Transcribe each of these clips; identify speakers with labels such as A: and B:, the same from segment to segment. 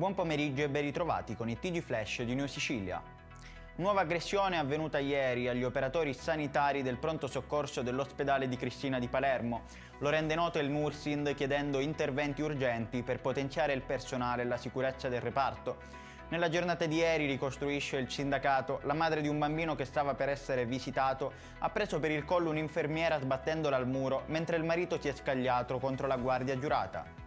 A: Buon pomeriggio e ben ritrovati con i TG Flash di New Sicilia. Nuova aggressione avvenuta ieri agli operatori sanitari del pronto soccorso dell'ospedale di Cristina di Palermo. Lo rende noto il Nursind chiedendo interventi urgenti per potenziare il personale e la sicurezza del reparto. Nella giornata di ieri, ricostruisce il sindacato, la madre di un bambino che stava per essere visitato ha preso per il collo un'infermiera sbattendola al muro mentre il marito si è scagliato contro la guardia giurata.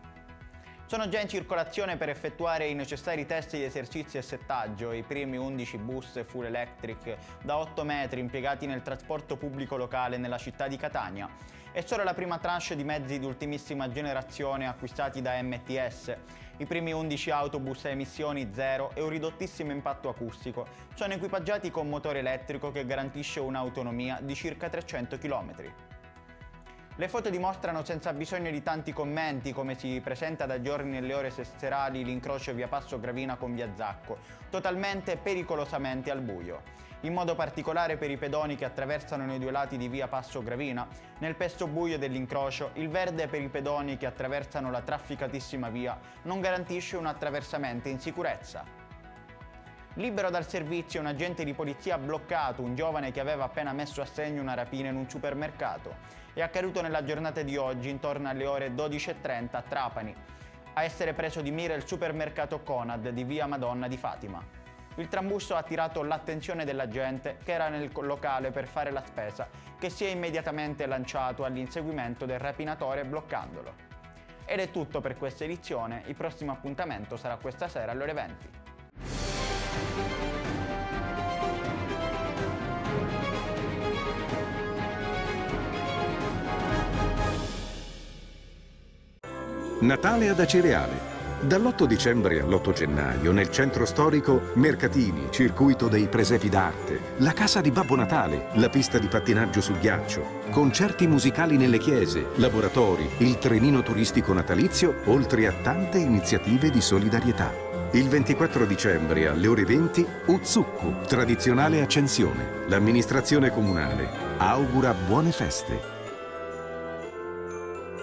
A: Sono già in circolazione per effettuare i necessari test di esercizio e settaggio i primi 11 bus full electric da 8 metri impiegati nel trasporto pubblico locale nella città di Catania. È solo la prima tranche di mezzi di ultimissima generazione acquistati da MTS. I primi 11 autobus a emissioni zero e un ridottissimo impatto acustico sono equipaggiati con motore elettrico che garantisce un'autonomia di circa 300 km. Le foto dimostrano senza bisogno di tanti commenti come si presenta da giorni nelle ore serali l'incrocio via Passo Gravina con via Zacco, totalmente e pericolosamente al buio. In modo particolare per i pedoni che attraversano nei due lati di via Passo Gravina, nel pesto buio dell'incrocio, il verde per i pedoni che attraversano la trafficatissima via non garantisce un attraversamento in sicurezza. Libero dal servizio, un agente di polizia ha bloccato un giovane che aveva appena messo a segno una rapina in un supermercato. È accaduto nella giornata di oggi, intorno alle ore 12:30 a Trapani. A essere preso di mira il supermercato Conad di via Madonna di Fatima. Il trambusto ha attirato l'attenzione della gente che era nel locale per fare la spesa, che si è immediatamente lanciato all'inseguimento del rapinatore bloccandolo. Ed è tutto per questa edizione, il prossimo appuntamento sarà questa sera alle ore 20.
B: Natale ad Acireale. Dall'8 dicembre all'8 gennaio nel centro storico mercatini, circuito dei presepi d'arte, la casa di Babbo Natale, la pista di pattinaggio sul ghiaccio, concerti musicali nelle chiese, laboratori, il trenino turistico natalizio, oltre a tante iniziative di solidarietà. Il 24 dicembre alle ore 20 Uzzukku, tradizionale accensione. L'amministrazione comunale augura buone feste.